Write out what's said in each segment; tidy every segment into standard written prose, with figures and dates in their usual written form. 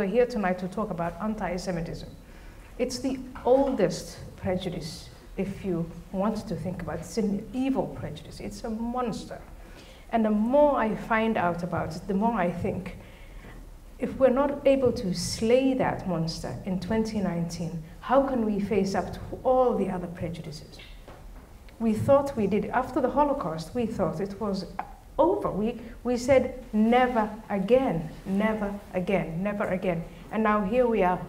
here tonight to talk about anti-Semitism. It's the oldest prejudice, if you want to think about it. It's an evil prejudice. It's a monster. And the more I find out about it, the more I think, if we're not able to slay that monster in 2019, how can we face up to all the other prejudices? We thought we did. After the Holocaust, we thought it was over. We said, never again, never again, never again. And now here we are.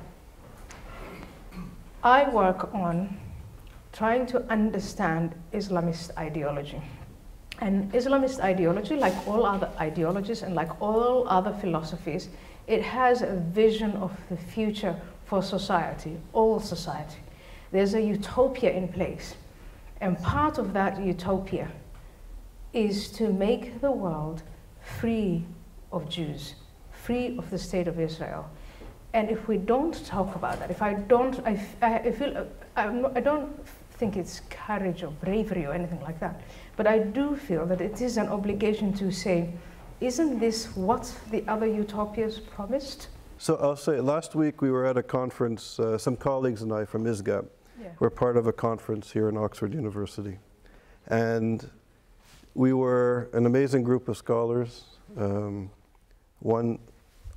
I work on trying to understand Islamist ideology. And Islamist ideology, like all other ideologies and like all other philosophies, it has a vision of the future for society, all society. There's a utopia in place. And part of that utopia is to make the world free of Jews, free of the state of Israel. And if we don't talk about that, if I don't, I don't think it's courage or bravery or anything like that, but I do feel that it is an obligation to say, isn't this what the other utopias promised? So I'll say, last week we were at a conference, some colleagues and I from ISGAP. Yeah. We're part of a conference here in Oxford University. And we were an amazing group of scholars. One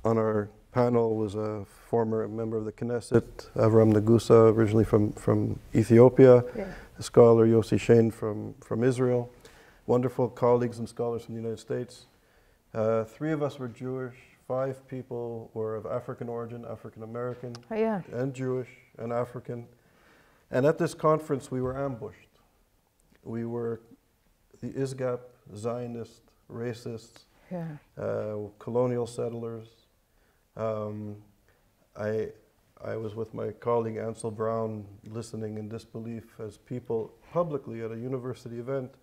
on our panel was a former member of the Knesset, Avram Nagusa, originally from Ethiopia, yeah. A scholar, Yossi Shein, from Israel. Wonderful colleagues and scholars from the United States. 3 of us were Jewish, 5 people were of African origin, African American, oh, yeah. And Jewish and African. And at this conference, we were ambushed. We were the ISGAP, Zionist, racist, yeah. Colonial settlers. I was with my colleague Ansel Brown listening in disbelief as people publicly at a university event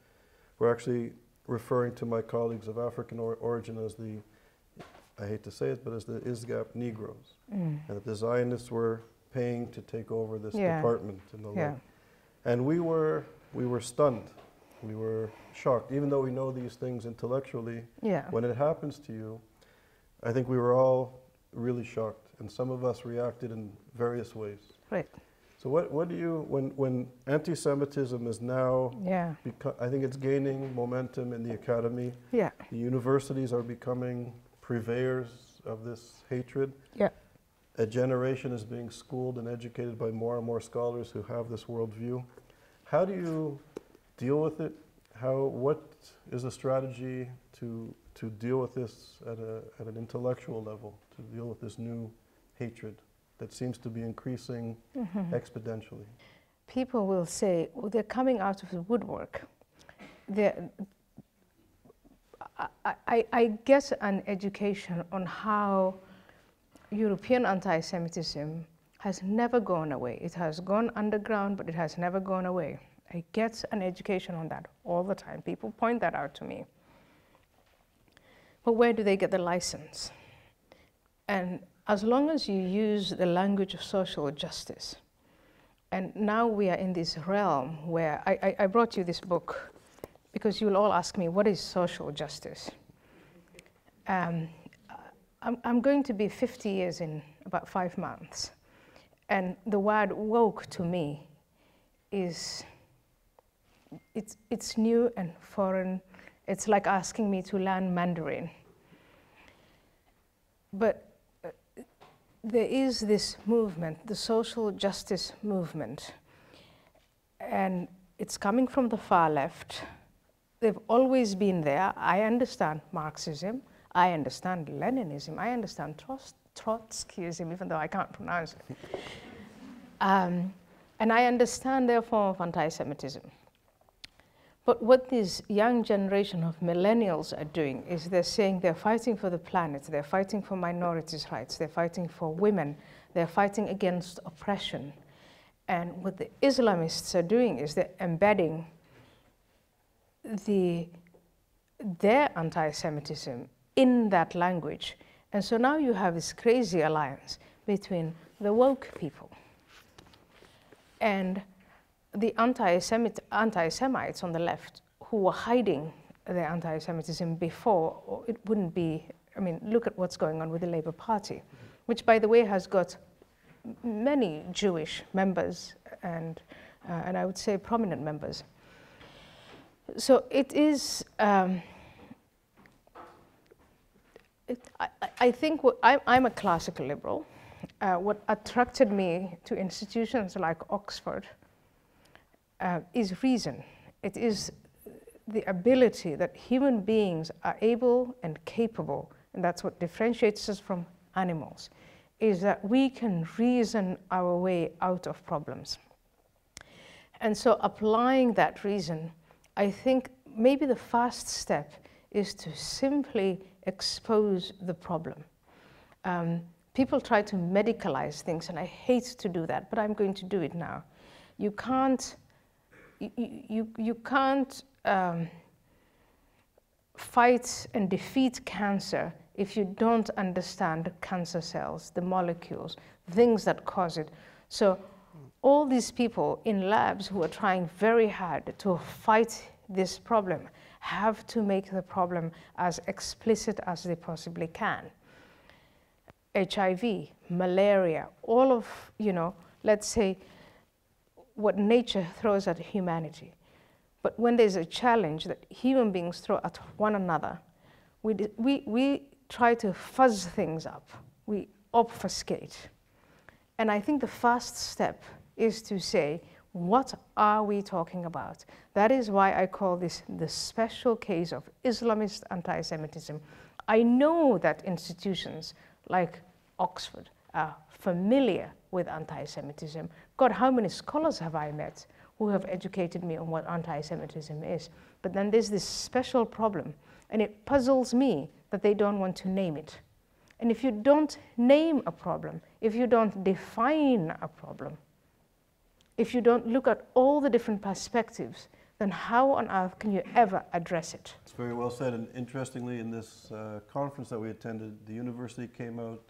were actually referring to my colleagues of African origin as the, I hate to say it, but as the ISGAP Negroes. And that the Zionists were paying to take over this yeah. department and the like. And we were stunned. We were shocked. Even though we know these things intellectually, yeah. when it happens to you, I think we were all really shocked. And some of us reacted in various ways. Right. So what do you, when anti-Semitism is now, yeah. I think it's gaining momentum in the academy. Yeah. The universities are becoming purveyors of this hatred. Yeah. A generation is being schooled and educated by more and more scholars who have this worldview. How do you deal with it? What is a strategy to deal with this at an intellectual level, to deal with this new hatred that seems to be increasing exponentially? People will say, well, they're coming out of the woodwork. I get an education on how European anti-Semitism has never gone away. It has gone underground, but it has never gone away. I get an education on that all the time. People point that out to me. But where do they get the license? And as long as you use the language of social justice, and now we are in this realm where I brought you this book because you'll all ask me, what is social justice? I'm going to be 50 years in about 5 months. And the word woke to me is, it's new and foreign. It's like asking me to learn Mandarin. But there is this movement, the social justice movement, and it's coming from the far left. They've always been there. I understand Marxism, I understand Leninism, I understand Trotskyism, even though I can't pronounce it. And I understand their form of anti-Semitism. But what this young generation of millennials are doing is they're saying they're fighting for the planet, they're fighting for minorities' rights, they're fighting for women, they're fighting against oppression. And what the Islamists are doing is they're embedding their anti-Semitism in that language. And so now you have this crazy alliance between the woke people and the anti-Semites on the left who were hiding their anti-Semitism before, or it wouldn't be, I mean, look at what's going on with the Labour Party. which, by the way, has got many Jewish members and I would say prominent members. So it is, I think I'm a classical liberal. What attracted me to institutions like Oxford is reason. It is the ability that human beings are able and capable, and that's what differentiates us from animals, is that we can reason our way out of problems. And so applying that reason, I think maybe the first step is to simply expose the problem. People try to medicalize things, and I hate to do that, but I'm going to do it now. You can't fight and defeat cancer if you don't understand cancer cells, the molecules, things that cause it. So all these people in labs who are trying very hard to fight this problem have to make the problem as explicit as they possibly can. HIV, malaria, all of, let's say, what nature throws at humanity. But when there's a challenge that human beings throw at one another, we try to fuzz things up. We obfuscate. And I think the first step is to say, what are we talking about? That is why I call this the special case of Islamist anti-Semitism. I know that institutions like Oxford are familiar with anti-Semitism. God, how many scholars have I met who have educated me on what anti-Semitism is? But then there's this special problem, and it puzzles me that they don't want to name it. And if you don't name a problem, if you don't define a problem, if you don't look at all the different perspectives, then how on earth can you ever address it? It's very well said, and interestingly, in this conference that we attended, the university came out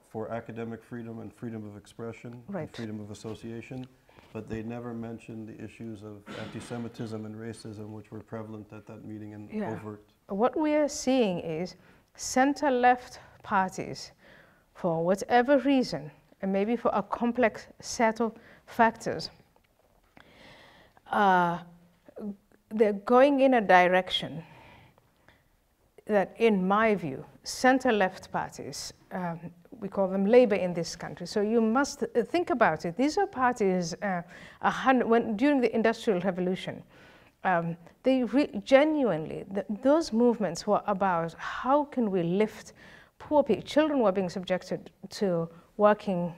for academic freedom and freedom of expression, right, and freedom of association, but they never mentioned the issues of anti-Semitism and racism, which were prevalent at that meeting and overt. What we are seeing is center-left parties, for whatever reason, and maybe for a complex set of factors, they're going in a direction that, in my view, center-left parties, we call them labor in this country. So you must think about it. These are parties during the Industrial Revolution. They genuinely, those movements were about how can we lift poor people. Children were being subjected to working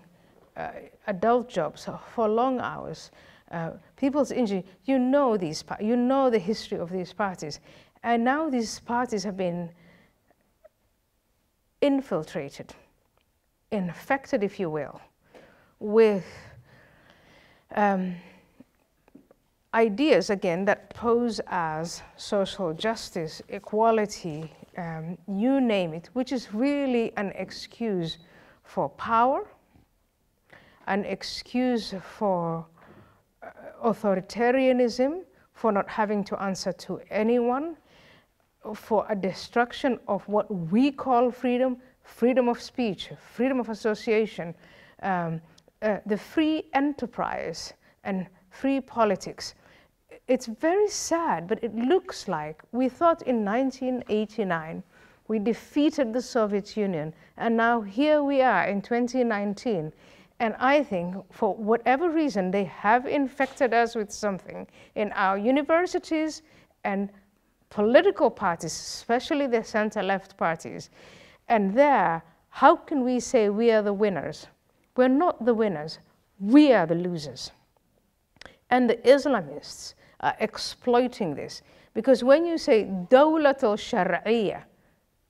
adult jobs for long hours. People's injury. You know the history of these parties, and now these parties have been infiltrated, infected, if you will, with ideas, again, that pose as social justice, equality, you name it, which is really an excuse for power, an excuse for authoritarianism, for not having to answer to anyone, for a destruction of what we call freedom, freedom of speech, freedom of association, the free enterprise and free politics. It's very sad, but it looks like we thought in 1989 we defeated the Soviet Union, and now here we are in 2019. And I think for whatever reason, they have infected us with something in our universities and political parties, especially the center-left parties. And there, how can we say we are the winners? We're not the winners, we are the losers. And the Islamists are exploiting this. Because when you say Dawlat al-Shar'iyya,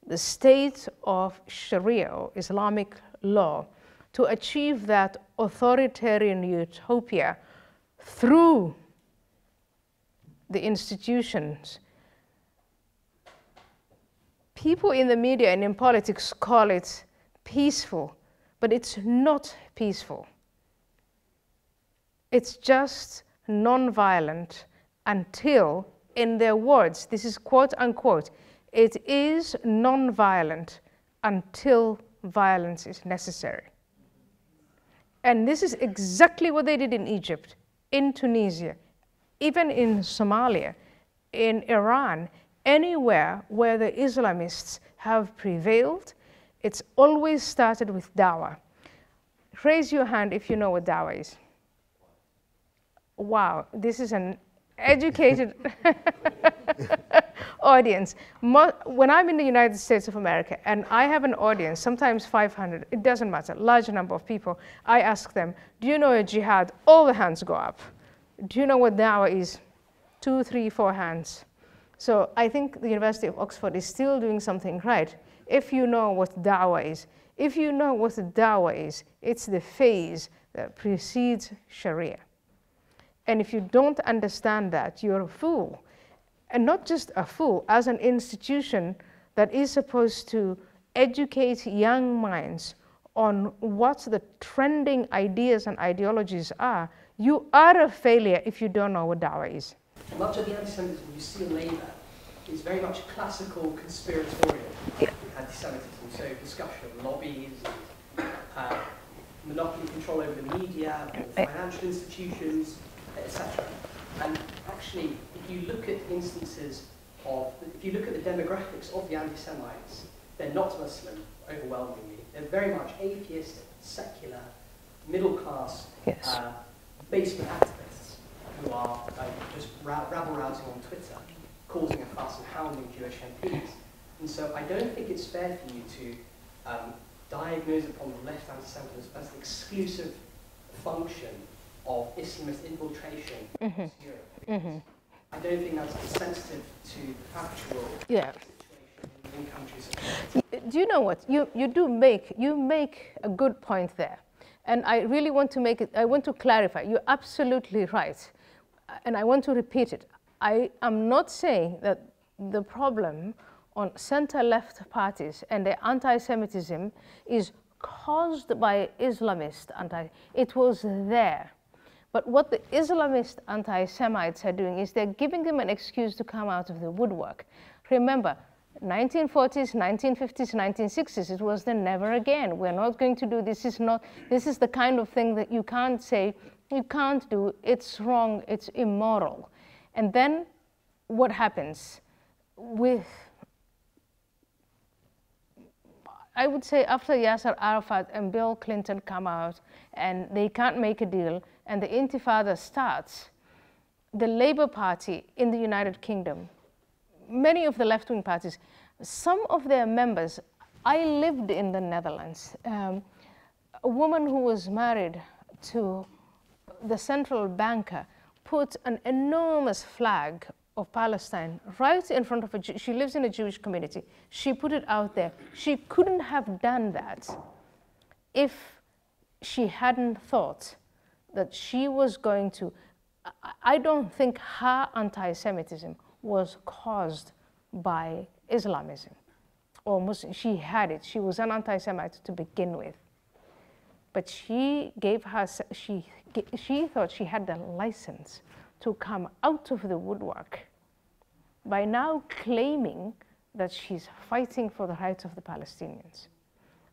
the state of Sharia, or Islamic law, to achieve that authoritarian utopia through the institutions, people in the media and in politics call it peaceful, but it's not peaceful. It's just non-violent until, in their words, this is quote unquote, it is non-violent until violence is necessary. And this is exactly what they did in Egypt, in Tunisia, even in Somalia, in Iran, anywhere where the Islamists have prevailed. It's always started with dawah. Raise your hand if you know what dawah is. Wow, this is an educated audience. When I'm in the United States of America and I have an audience, sometimes 500, it doesn't matter, large number of people, I ask them, do you know a jihad? All the hands go up. Do you know what dawah is? 2, 3, 4 hands. So I think the University of Oxford is still doing something right. If you know what dawah is, if you know what dawah is, it's the phase that precedes Sharia. And if you don't understand that, you're a fool. And not just a fool, as an institution that is supposed to educate young minds on what the trending ideas and ideologies are, you are a failure if you don't know what dawah is. Much of the anti-Semitism you see in Labour is very much classical conspiratorial anti-Semitism, so discussion of lobbies, monopoly control over the media, financial institutions, etc. And actually, if you look at instances of, if you look at the demographics of the anti-Semites, they're not Muslim, overwhelmingly. They're very much atheistic, secular, middle-class, basement activists who are just rabble-rousing on Twitter, causing a fuss and hounding Jewish MPs. And so I don't think it's fair for you to diagnose upon the left anti-Semitism as the exclusive function of Islamist infiltration into Europe. I don't think that's sensitive to the factual situation in countries. Do you know what? You make a good point there. And I really want to make it, I want to clarify. You're absolutely right. And I want to repeat it. I am not saying that the problem on center-left parties and the anti-Semitism is caused by Islamist it was there. But what the Islamist anti-Semites are doing is they're giving them an excuse to come out of the woodwork. Remember, 1940s, 1950s, 1960s, it was the never again. We're not going to do this. This is the kind of thing that you can't say, you can't do, it's wrong, it's immoral. And then what happens with, I would say after Yasser Arafat and Bill Clinton come out and they can't make a deal and the Intifada starts, the Labour Party in the United Kingdom, many of the left-wing parties, some of their members, I lived in the Netherlands, a woman who was married to the central banker put an enormous flag of Palestine right in front of she lives in a Jewish community. She put it out there. She couldn't have done that if she hadn't thought that she was going to, I don't think her anti-Semitism was caused by Islamism or Muslim. She had it. She was an anti-Semite to begin with. But she thought she had the license to come out of the woodwork by now claiming that she's fighting for the rights of the Palestinians.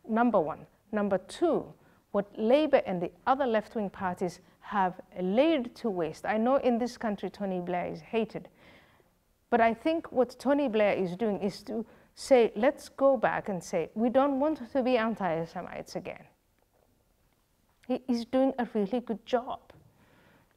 Number one. Number two, what Labour and the other left-wing parties have laid to waste. I know in this country Tony Blair is hated, but I think what Tony Blair is doing is to say, let's go back and say, we don't want to be anti-Semites again. He is doing a really good job.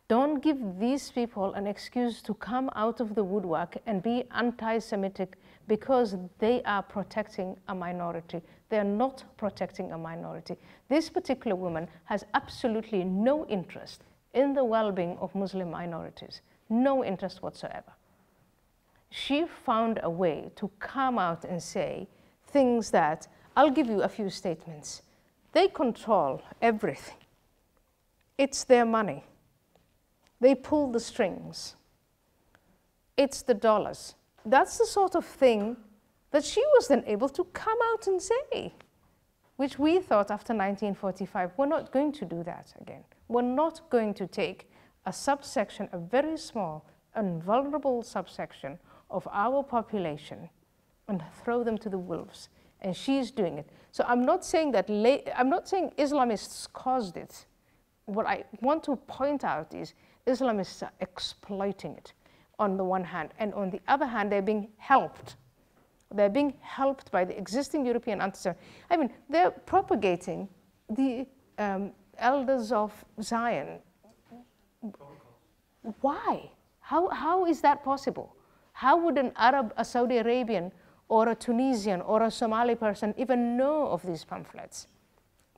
Don't give these people an excuse to come out of the woodwork and be anti-Semitic because they are protecting a minority. They are not protecting a minority. This particular woman has absolutely no interest in the well-being of Muslim minorities, no interest whatsoever. She found a way to come out and say things that, I'll give you a few statements. They control everything. It's their money. They pull the strings. It's the dollars. That's the sort of thing that she was then able to come out and say, which we thought after 1945, we're not going to do that again. We're not going to take a subsection, a very small and vulnerable subsection of our population and throw them to the wolves and she's doing it. So I'm not saying that, I'm not saying Islamists caused it. What I want to point out is Islamists are exploiting it on the one hand, and on the other hand, they're being helped. They're being helped by the existing European anti-Semitism. I mean, they're propagating the elders of Zion. Why? How is that possible? How would an Arab, a Saudi Arabian, or a Tunisian, or a Somali person even know of these pamphlets?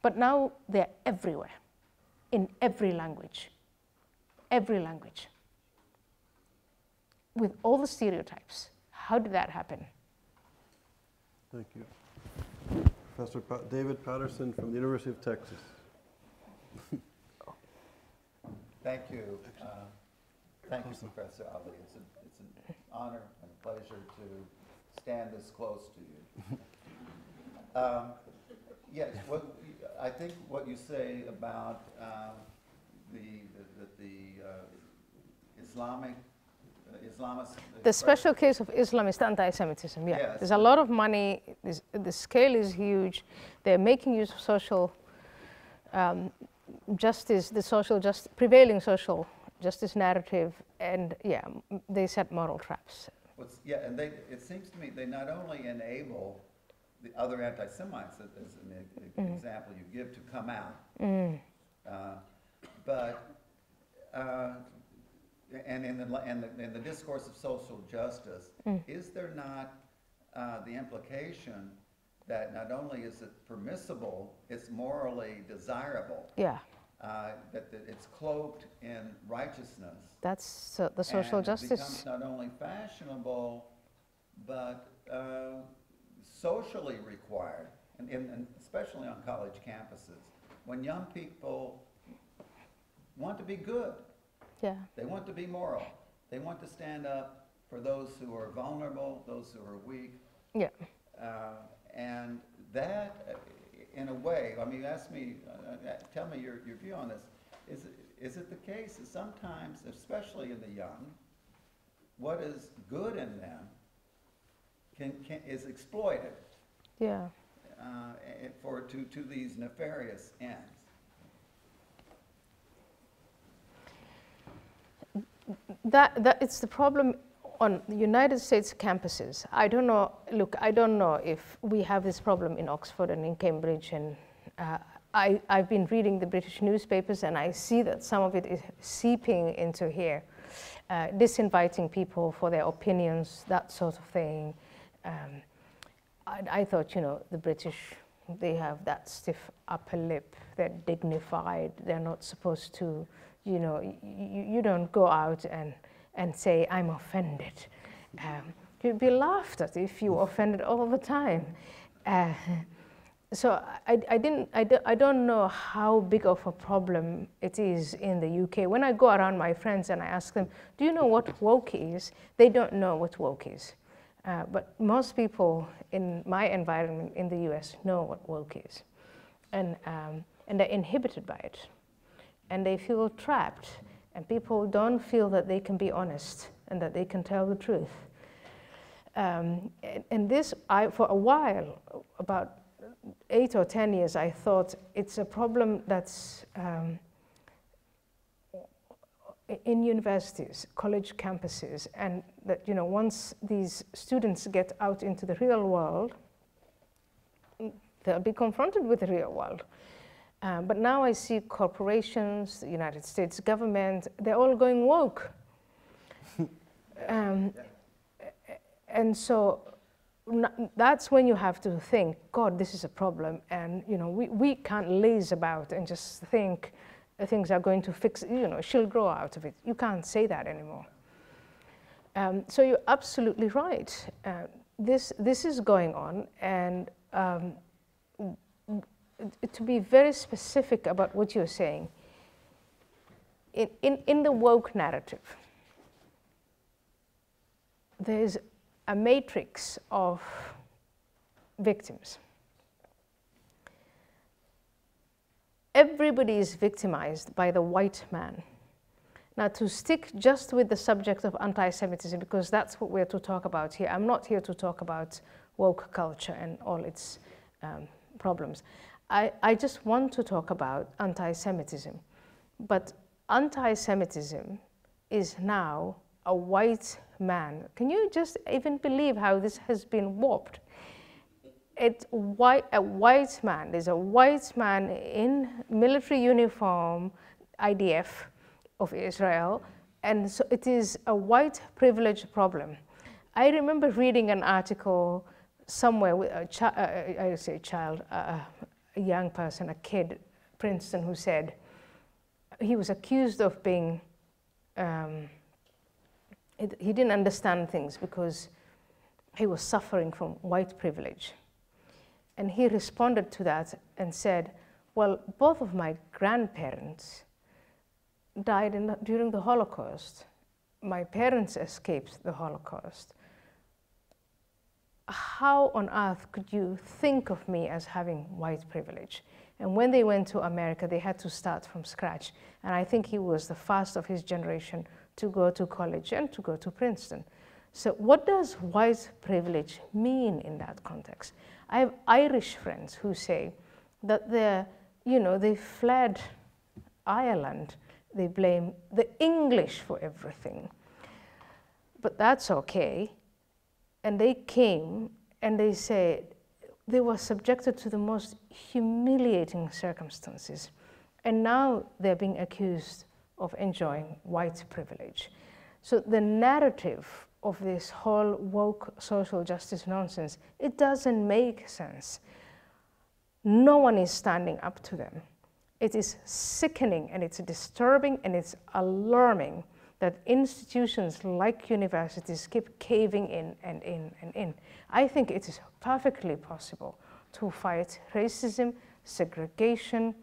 But now they're everywhere, in every language, with all the stereotypes. How did that happen? Thank you. Professor David Patterson from the University of Texas. Thank you. Thank you, Professor Ali. It's an honor and pleasure to stand this close to you. Yes, I think what you say about Islamist... The special case of Islamist anti-Semitism, yeah. Yes. There's a lot of money, the scale is huge, they're making use of social justice, the prevailing social justice narrative, and yeah, they set moral traps. Yeah, and it seems to me they not only enable the other anti-Semites, as an example you give, to come out, but and in the discourse of social justice, is there not the implication that not only is it permissible, it's morally desirable? Yeah. That it's cloaked in righteousness. That's the social justice. It becomes not only fashionable, but socially required, and especially on college campuses, when young people want to be good. Yeah. They want to be moral. They want to stand up for those who are vulnerable, those who are weak. Yeah. And that, in a way, I mean, you ask me, tell me your view on this. Is it the case that sometimes, especially in the young, what is good in them is exploited? Yeah. To these nefarious ends? That it's the problem on the United States campuses. I don't know. Look, I don't know if we have this problem in Oxford and in Cambridge. And I've been reading the British newspapers, and I see that some of it is seeping into here, disinviting people for their opinions, that sort of thing. I thought, you know, the British, they have that stiff upper lip. They're dignified. They're not supposed to. You know, you don't go out and say, I'm offended. You'd be laughed at if you offended all the time. So I don't know how big of a problem it is in the UK. When I go around my friends and I ask them, do you know what woke is? They don't know what woke is. But most people in my environment in the US know what woke is. And they're inhibited by it. And they feel trapped, and people don't feel that they can be honest and that they can tell the truth. And this, for a while, about 8 or 10 years, I thought it's a problem that's in universities, college campuses, and that, you know, once these students get out into the real world, they'll be confronted with the real world. But now I see corporations, the United States government, they're all going woke. And so that's when you have to think, God, this is a problem. And, you know, we can't laze about and just think things are going to fix, you know, she'll grow out of it. You can't say that anymore. So you're absolutely right. This is going on, and to be very specific about what you're saying, in the woke narrative, there's a matrix of victims. Everybody is victimized by the white man. Now, to stick just with the subject of anti-Semitism, because that's what we're to talk about here. I'm not here to talk about woke culture and all its problems. I just want to talk about anti-Semitism, but anti-Semitism is now a white man. Can you just even believe how this has been warped? A white man, there's a white man in military uniform, IDF of Israel, and so it is a white privilege problem. I remember reading an article somewhere with a young person, a kid, Princeton, who said he was accused of being, he didn't understand things because he was suffering from white privilege. And he responded to that and said, well, both of my grandparents died during the Holocaust. My parents escaped the Holocaust. How on earth could you think of me as having white privilege? And when they went to America, they had to start from scratch. And I think he was the first of his generation to go to college and to go to Princeton. So what does white privilege mean in that context? I have Irish friends who say that they fled Ireland. They blame the English for everything. But that's okay. And they came and they said they were subjected to the most humiliating circumstances. And now they're being accused of enjoying white privilege. So the narrative of this whole woke social justice nonsense, it doesn't make sense. No one is standing up to them. It is sickening and it's disturbing and it's alarming that institutions like universities keep caving in and in and in. I think it is perfectly possible to fight racism, segregation,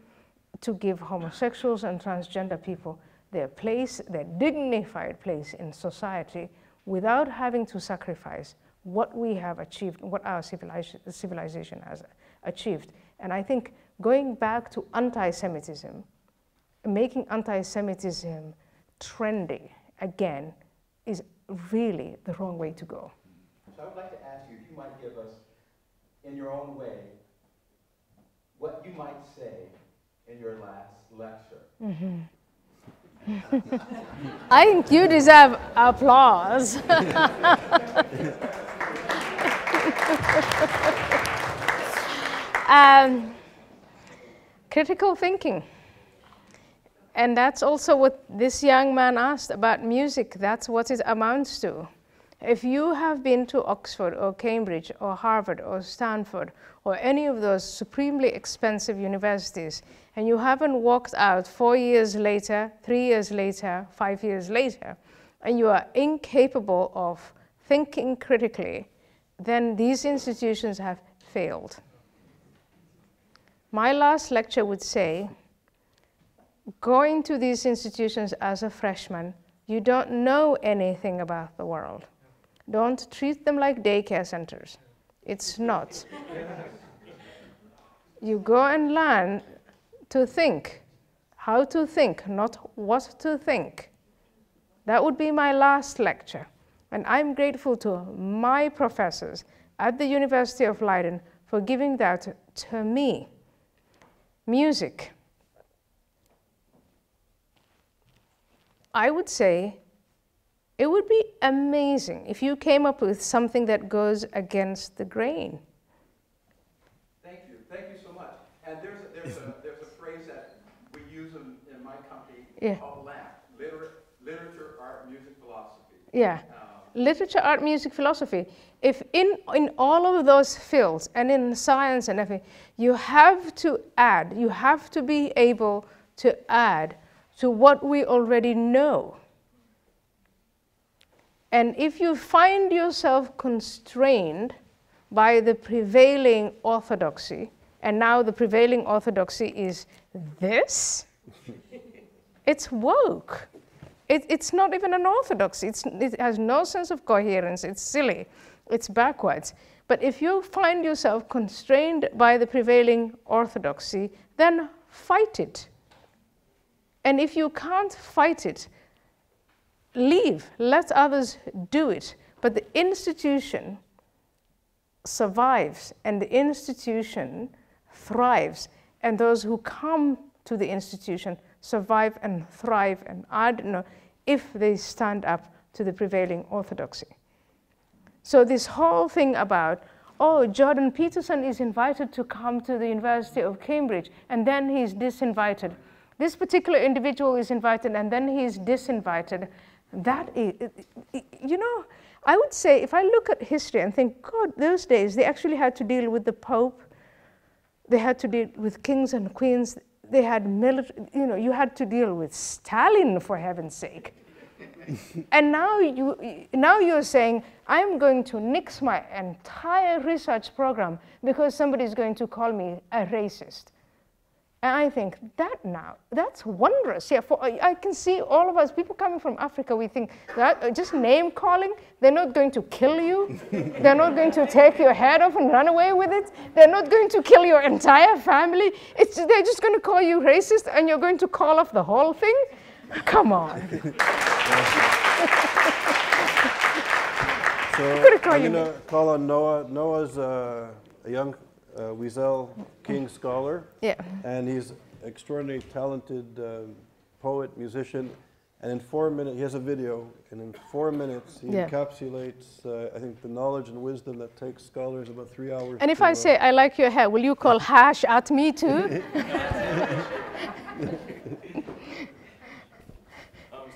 to give homosexuals and transgender people their place, their dignified place in society, without having to sacrifice what we have achieved, what our civilization has achieved. And I think going back to anti-Semitism, making anti-Semitism trendy again is really the wrong way to go. So I would like to ask you if you might give us, in your own way, what you might say in your last lecture. Mm-hmm. I think you deserve applause. Critical thinking. And that's also what this young man asked about music. That's what it amounts to. If you have been to Oxford or Cambridge or Harvard or Stanford or any of those supremely expensive universities, and you haven't walked out 4 years later, 3 years later, 5 years later, and you are incapable of thinking critically, then these institutions have failed. My last lecture would say, going to these institutions as a freshman, you don't know anything about the world. Don't treat them like daycare centers. It's not. You go and learn to think, how to think, not what to think. That would be my last lecture. And I'm grateful to my professors at the University of Leiden for giving that to me. Music. I would say it would be amazing if you came up with something that goes against the grain. Thank you so much. And there's a phrase that we use in my company called LAMP, literature, art, music, philosophy. Yeah, literature, art, music, philosophy. If in all of those fields and in science and everything, you have to add, you have to be able to add to what we already know. And if you find yourself constrained by the prevailing orthodoxy, and now the prevailing orthodoxy is this, it's woke. It's not even an orthodoxy. It has no sense of coherence. It's silly. It's backwards. But if you find yourself constrained by the prevailing orthodoxy, then fight it. And if you can't fight it, leave, let others do it. But the institution survives and the institution thrives, and those who come to the institution survive and thrive, and I don't know, if they stand up to the prevailing orthodoxy. So this whole thing about, oh, Jordan Peterson is invited to come to the University of Cambridge, and then he's disinvited. This particular individual is invited, and then he's disinvited. That is, you know, I would say, if I look at history and think, God, those days, they actually had to deal with the Pope. They had to deal with kings and queens. They had military, you know, you had to deal with Stalin, for heaven's sake. And now you're saying, I'm going to nix my entire research program because somebody's going to call me a racist. And I think that's wondrous. Yeah, I can see all of us, people coming from Africa, we think that just name calling, they're not going to kill you. They're not going to take your head off and run away with it. They're not going to kill your entire family. They're just going to call you racist and you're going to call off the whole thing? Come on. So I'm going to call on Noah. Noah's a young Wiesel King scholar, yeah, and he's extraordinarily talented poet, musician, and in 4 minutes, he has a video, and in 4 minutes he encapsulates, I think, the knowledge and wisdom that takes scholars about 3 hours. And if I say, I like your hair, will you call hash at me too?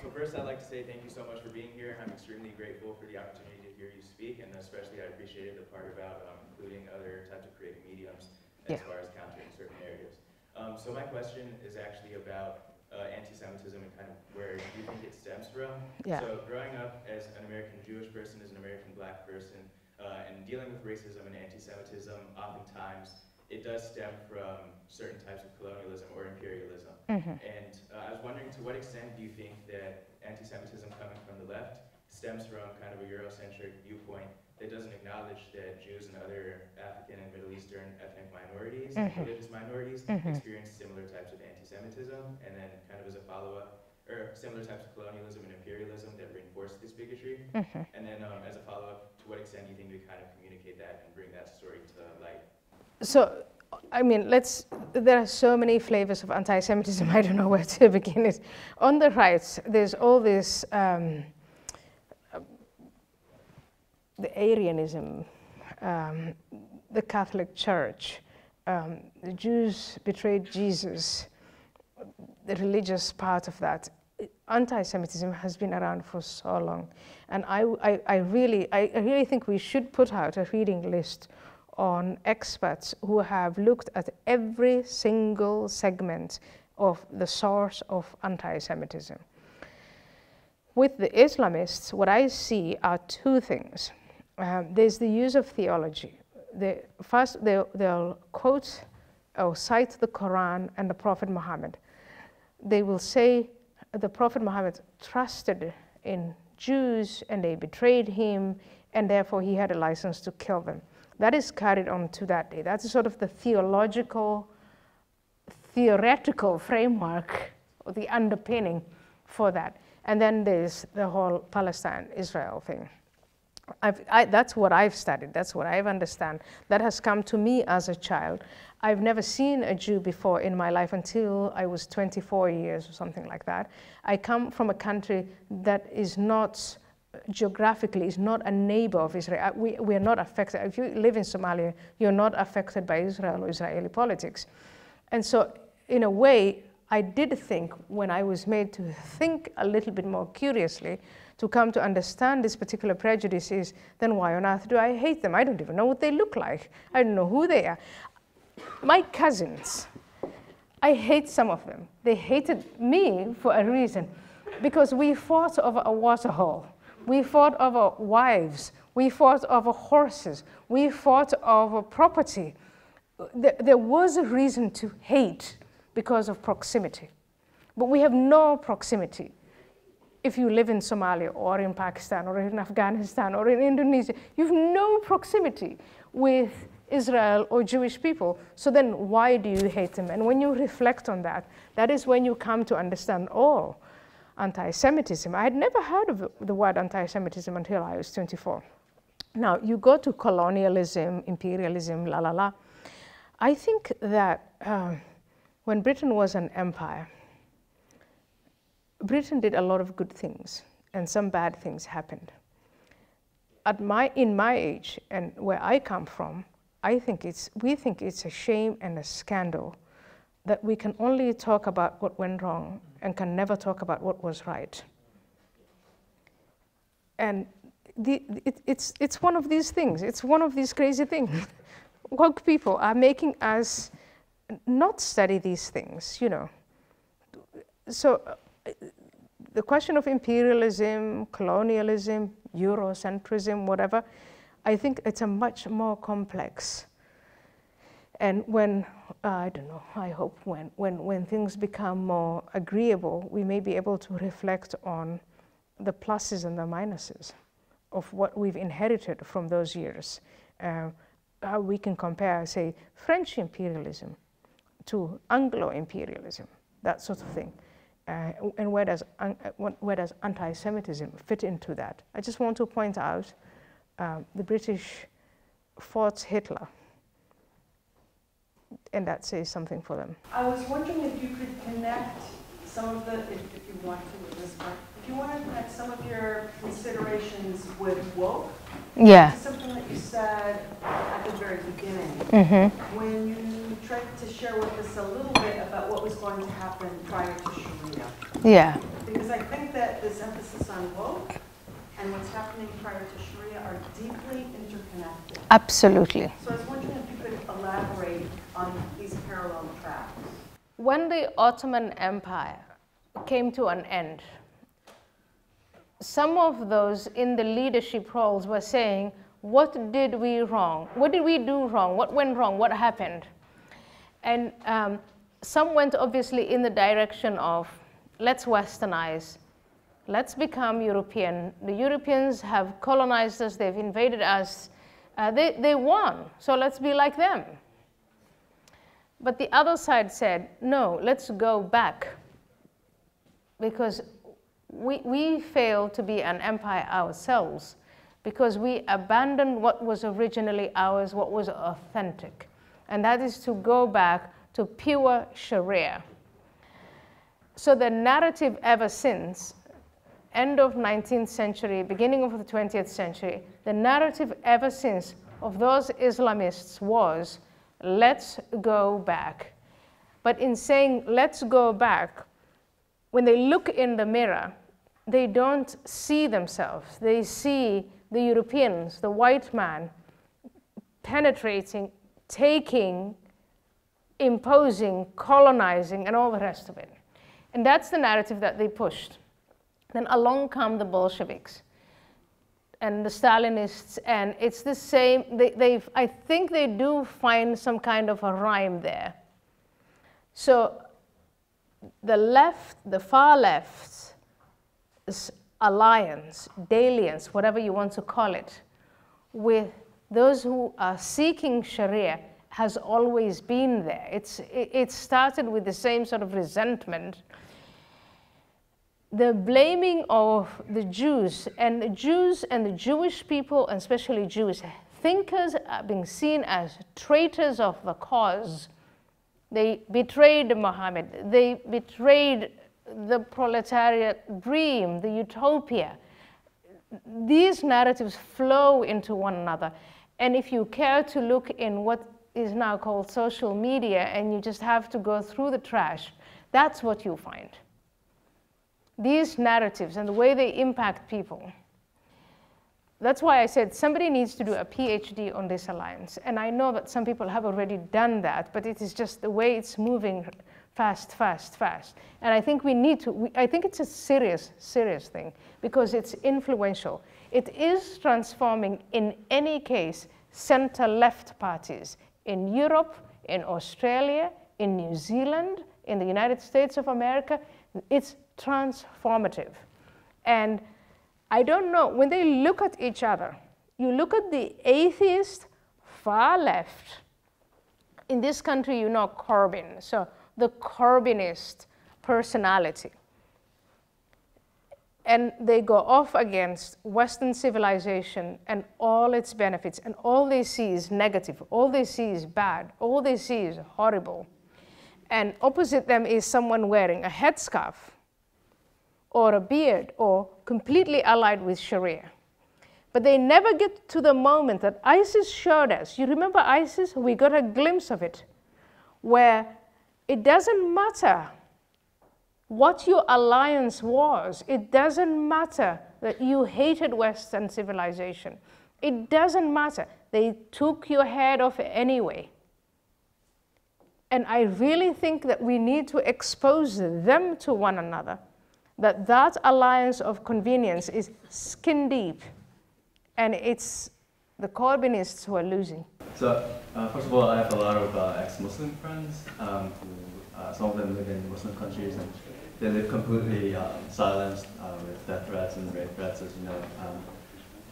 So first I'd like to say thank you so much for being here. I'm extremely grateful for the opportunity to hear you speak, and especially I appreciated the part about including other types of creative mediums as far as countering certain narratives. So my question is actually about anti-Semitism and kind of where you think it stems from. Yeah. So growing up as an American Jewish person, as an American Black person, and dealing with racism and anti-Semitism, oftentimes it does stem from certain types of colonialism or imperialism. Mm-hmm. And I was wondering, to what extent do you think that anti-Semitism coming from the left stems from kind of a Eurocentric viewpoint that doesn't acknowledge that Jews and other African and Middle Eastern ethnic minorities and religious minorities experience similar types of anti-Semitism, and then kind of as a follow-up, or similar types of colonialism and imperialism that reinforce this bigotry? And then as a follow-up, to what extent do you think we kind of communicate that and bring that story to light? So, I mean, there are so many flavors of anti-Semitism, I don't know where to begin it. On the right, there's all this, the Arianism, the Catholic Church, the Jews betrayed Jesus, the religious part of that. Anti-Semitism has been around for so long. And I really think we should put out a reading list on experts who have looked at every single segment of the source of anti-Semitism. With the Islamists, what I see are two things. There's the use of theology. First, they'll quote or cite the Quran and the Prophet Muhammad. They will say the Prophet Muhammad trusted in Jews and they betrayed him, and therefore he had a license to kill them. That is carried on to that day. That's sort of the theoretical framework, or the underpinning for that. And then there's the whole Palestine-Israel thing. That's what I've studied, that's what I've understand. That has come to me as a child. I've never seen a Jew before in my life until I was 24 years or something like that. I come from a country that is not, geographically, is not a neighbor of Israel. We are not affected. If you live in Somalia, you're not affected by Israel or Israeli politics. And so, in a way, I did think, when I was made to think a little bit more curiously, to come to understand this particular prejudices, then why on earth do I hate them? I don't even know what they look like. I don't know who they are. My cousins, I hate some of them. They hated me for a reason, because we fought over a water hole. We fought over wives. We fought over horses. We fought over property. There was a reason to hate because of proximity. But we have no proximity. If you live in Somalia or in Pakistan or in Afghanistan or in Indonesia, you have no proximity with Israel or Jewish people. So then why do you hate them? And when you reflect on that, that is when you come to understand, oh, anti-Semitism. I had never heard of the word anti-Semitism until I was 24. Now, you go to colonialism, imperialism, la la la. I think that when Britain was an empire, Britain did a lot of good things, and some bad things happened. In my age, and where I come from, we think it's a shame and a scandal that we can only talk about what went wrong and can never talk about what was right. And it's one of these things. It's one of these crazy things. Woke people are making us not study these things, you know. So the question of imperialism, colonialism, Eurocentrism, whatever, I think it's a much more complex. And when, I don't know, I hope when things become more agreeable, we may be able to reflect on the pluses and the minuses of what we've inherited from those years. How we can compare, say, French imperialism to Anglo-imperialism, that sort of thing. And where does anti-Semitism fit into that? I just want to point out the British fought Hitler, and that says something for them. I was wondering if you could connect some of the, if you want to with this part, if you want to connect some of your considerations with woke. Yeah. Something that you said at the very beginning, when you tried to share with us a little bit about what was going to happen prior to Sharia. Yeah. Because I think that this emphasis on woke and what's happening prior to Sharia are deeply interconnected. Absolutely. So I was wondering if you could elaborate on these parallel tracks. When the Ottoman Empire came to an end, some of those in the leadership roles were saying, what did we wrong? What did we do wrong? What went wrong? What happened? And some went obviously in the direction of, let's westernize, let's become European. The Europeans have colonized us, they've invaded us, they won, so let's be like them. But the other side said, no, let's go back, because we failed to be an empire ourselves, because we abandoned what was originally ours, what was authentic. And that is to go back to pure Sharia. So the narrative ever since, end of 19th century, beginning of the 20th century, the narrative ever since of those Islamists was, let's go back. But in saying, let's go back, when they look in the mirror, they don't see themselves. They see the Europeans, the white man, penetrating, taking, imposing, colonizing, and all the rest of it. And that's the narrative that they pushed. Then along come the Bolsheviks and the Stalinists, and it's the same. I think they do find some kind of a rhyme there. So the left, the far left alliance, dalliance, whatever you want to call it, with those who are seeking Sharia has always been there. It started with the same sort of resentment. The blaming of the Jews and the Jewish people, and especially Jewish thinkers, are being seen as traitors of the cause. They betrayed Muhammad. They betrayed the proletariat dream, the utopia. These narratives flow into one another. And if you care to look in what is now called social media, and you just have to go through the trash, that's what you find. These narratives and the way they impact people. That's why I said somebody needs to do a PhD on this alliance. And I know that some people have already done that, but it is just the way it's moving fast, fast, fast. And I think we need to, I think it's a serious, serious thing, because it's influential. It is transforming, in any case, center-left parties in Europe, in Australia, in New Zealand, in the United States of America. It's transformative. And I don't know, when they look at each other, you look at the atheist far left. In this country, you know Corbyn, so the Corbynist personality. and they go off against Western civilization and all its benefits, and all they see is negative, all they see is bad, all they see is horrible. And opposite them is someone wearing a headscarf or a beard or completely allied with Sharia. But they never get to the moment that ISIS showed us. You remember ISIS? We got a glimpse of it, where it doesn't matter what your alliance was. It doesn't matter that you hated Western civilization. It doesn't matter. They took your head off anyway. And I really think that we need to expose them to one another, that alliance of convenience is skin deep. And it's the Corbynists who are losing. So, first of all, I have a lot of ex-Muslim friends who, some of them live in Muslim countries, and they live completely silenced with death threats and rape threats, as you know.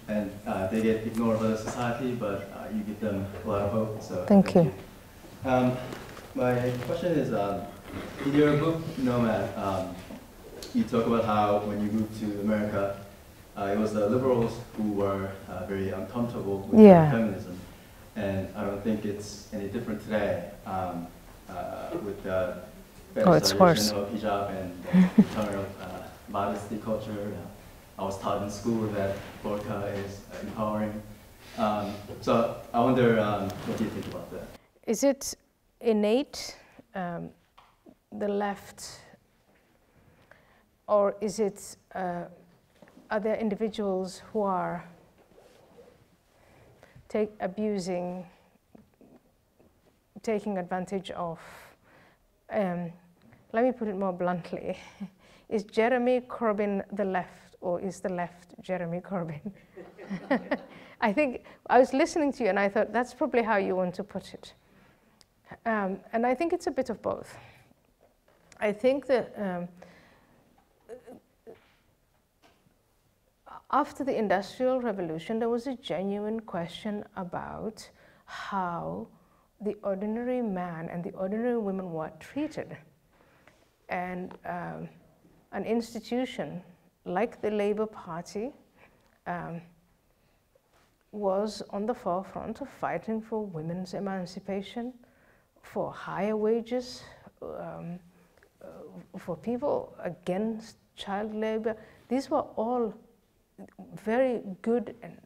And they get ignored by the society, but you give them a lot of hope. So thank you. My question is, in your book, Nomad, you talk about how when you moved to America, it was the liberals who were very uncomfortable with feminism. And I don't think it's any different today with the fetishization of hijab and the return of modesty culture. I was taught in school that burqa is empowering. So I wonder, what do you think about that? Is it innate, the left, or is it, are there individuals who are taking advantage of, let me put it more bluntly, is Jeremy Corbyn the left, or is the left Jeremy Corbyn? I think, I was listening to you and I thought that's probably how you want to put it. And I think it's a bit of both. I think that after the Industrial Revolution, there was a genuine question about how the ordinary man and the ordinary women were treated. And an institution like the Labour Party was on the forefront of fighting for women's emancipation, for higher wages, for people against child labor. These were all very good and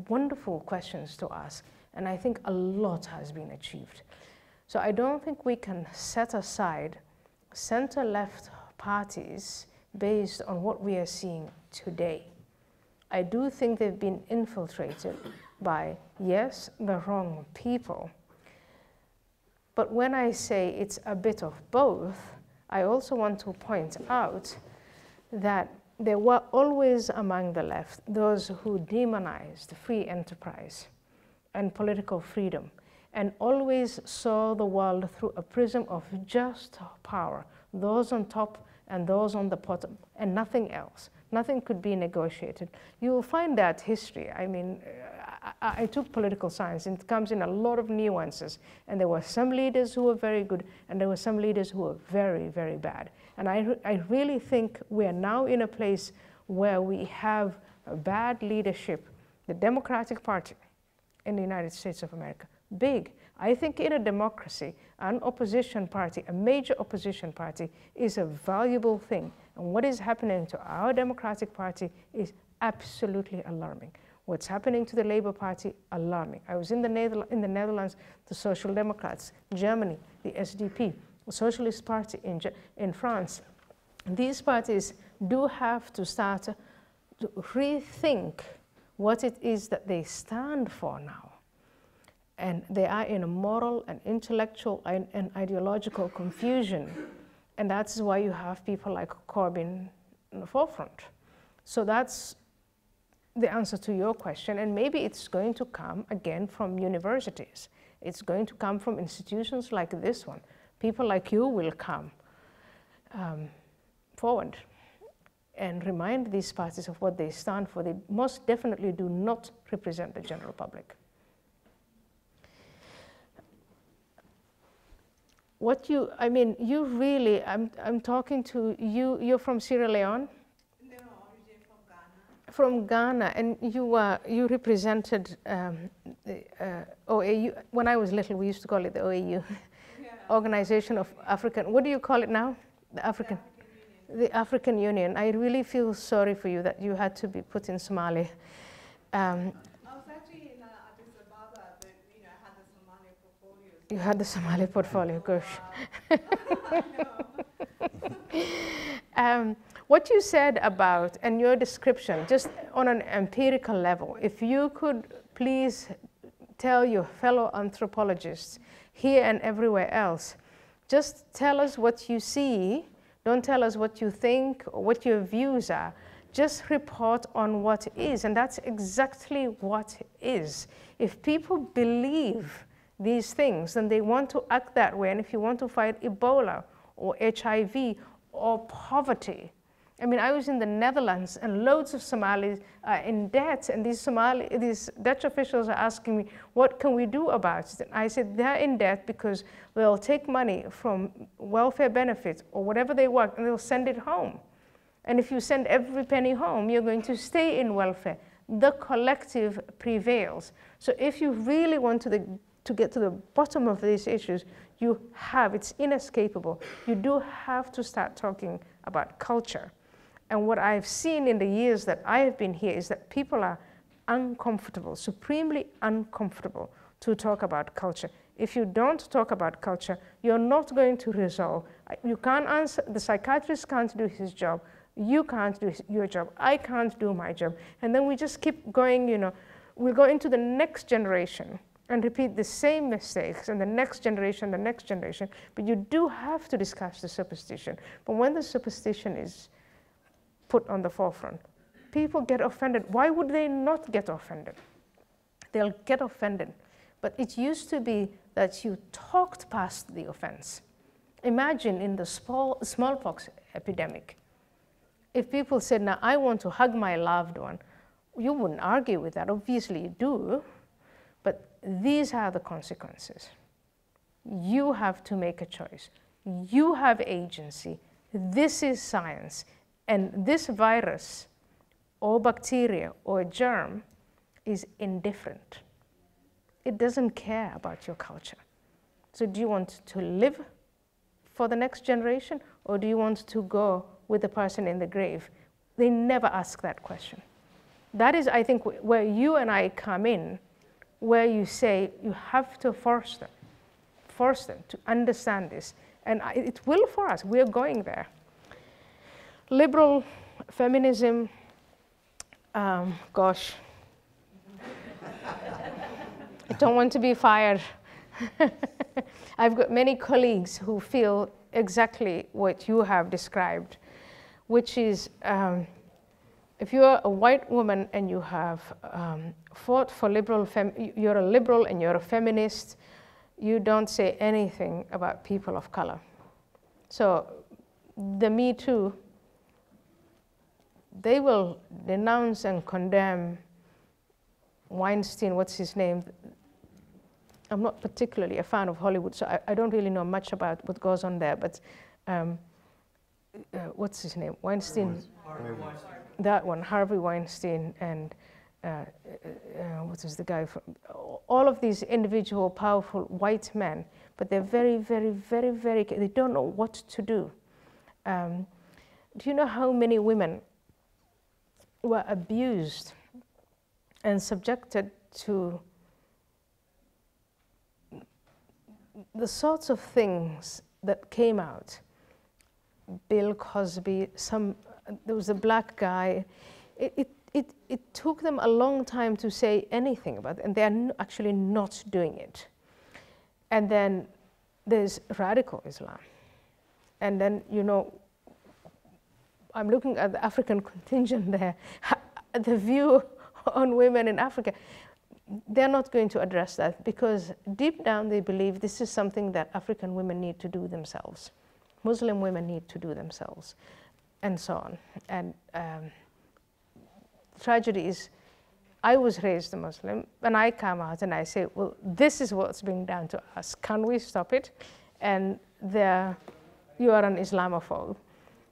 wonderful questions to ask, and I think a lot has been achieved. So I don't think we can set aside center-left parties based on what we are seeing today. I do think they've been infiltrated by, yes, the wrong people. But when I say it's a bit of both, I also want to point out that there were always among the left those who demonized free enterprise and political freedom, and always saw the world through a prism of just power, those on top and those on the bottom, and nothing else. Nothing could be negotiated. You will find that history. I mean, I took political science, and it comes in a lot of nuances. And there were some leaders who were very good, and there were some leaders who were very, very bad. And I really think we are now in a place where we have a bad leadership. The Democratic Party in the United States of America, big. I think in a democracy, an opposition party, a major opposition party, is a valuable thing. And what is happening to our Democratic Party is absolutely alarming. What's happening to the Labour Party, alarming. I was in the Netherlands, the Social Democrats, Germany, the SDP, the Socialist Party in France. These parties do have to start to rethink what it is that they stand for now. And they are in a moral and intellectual and ideological confusion. And that's why you have people like Corbyn in the forefront. So that's the answer to your question. And maybe it's going to come again from universities. It's going to come from institutions like this one. People like you will come forward and remind these parties of what they stand for. They most definitely do not represent the general public. You really, I'm talking to you, you're from Sierra Leone? No, from Ghana, and you represented the OAU. When I was little, we used to call it the OAU, Organization of African. What do you call it now? The African. The African Union. I really feel sorry for you that you had to be put in Somalia. I was actually in Addis Ababa, but I had the Somali portfolio. You had the Somali portfolio, gosh. What you said about, and your description, just on an empirical level, if you could please tell your fellow anthropologists here and everywhere else, just tell us what you see, don't tell us what you think or what your views are, just report on what is, and that's exactly what is. If people believe these things, then they want to act that way, and if you want to fight Ebola or HIV or poverty. I mean, I was in the Netherlands and loads of Somalis are in debt, and these Dutch officials are asking me, what can we do about it? And I said, they're in debt because they'll take money from welfare benefits or whatever they work and they'll send it home. And if you send every penny home, you're going to stay in welfare. The collective prevails. So if you really want to get to the bottom of these issues, it's inescapable. You do have to start talking about culture. And what I've seen in the years that I have been here is that people are uncomfortable, supremely uncomfortable to talk about culture. If you don't talk about culture, you're not going to resolve. You can't answer, the psychiatrist can't do his job, you can't do your job, I can't do my job. And then we just keep going, we'll go into the next generation and repeat the same mistakes, and the next generation, but you do have to discuss the superstition. But when the superstition is put on the forefront, people get offended. Why would they not get offended? They'll get offended. But it used to be that you talked past the offense. Imagine in the smallpox epidemic, if people said, now I want to hug my loved one, you wouldn't argue with that. Obviously you do, but these are the consequences. You have to make a choice. You have agency. This is science. And this virus or bacteria or germ is indifferent. It doesn't care about your culture. So do you want to live for the next generation, or do you want to go with the person in the grave? They never ask that question. That is, I think, where you and I come in, where you say you have to force them to understand this. And it will for us, we're going there. Liberal feminism, gosh, I don't want to be fired. I've got many colleagues who feel exactly what you have described, which is if you're a white woman and you have fought for you're a liberal and you're a feminist, you don't say anything about people of color. So the Me Too, they will denounce and condemn Weinstein, what's his name? I'm not particularly a fan of Hollywood, so I don't really know much about what goes on there, but what's his name? Weinstein? Harvey Weinstein. That one, Harvey Weinstein, and what is the guy from? All of these individual, powerful white men, but they're very, very, very, very, they don't know what to do. Do you know how many women were abused and subjected to the sorts of things that came out? Bill Cosby, there was a black guy. It took them a long time to say anything about it, and they're actually not doing it. And then there's radical Islam. And then, I'm looking at the African contingent there, the view on women in Africa. They're not going to address that because deep down they believe this is something that African women need to do themselves. Muslim women need to do themselves, and so on. And tragedy is, I was raised a Muslim, and I come out and I say, well, this is what's being done to us. Can we stop it? And you are an Islamophobe.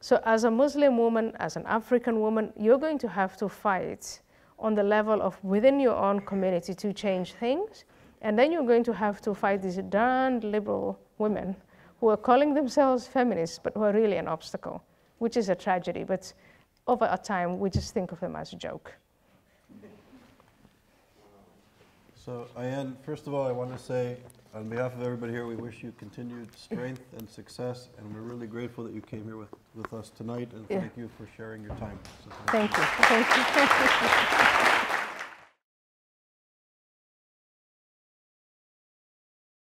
So as a Muslim woman, as an African woman, you're going to have to fight on the level of within your own community to change things. And then you're going to have to fight these darn liberal women who are calling themselves feminists, but who are really an obstacle, which is a tragedy. But over a time, we just think of them as a joke. So, Ayaan, first of all, I want to say, on behalf of everybody here, we wish you continued strength and success, and we're really grateful that you came here with us tonight, and thank you for sharing your time. So thank you. Thank you.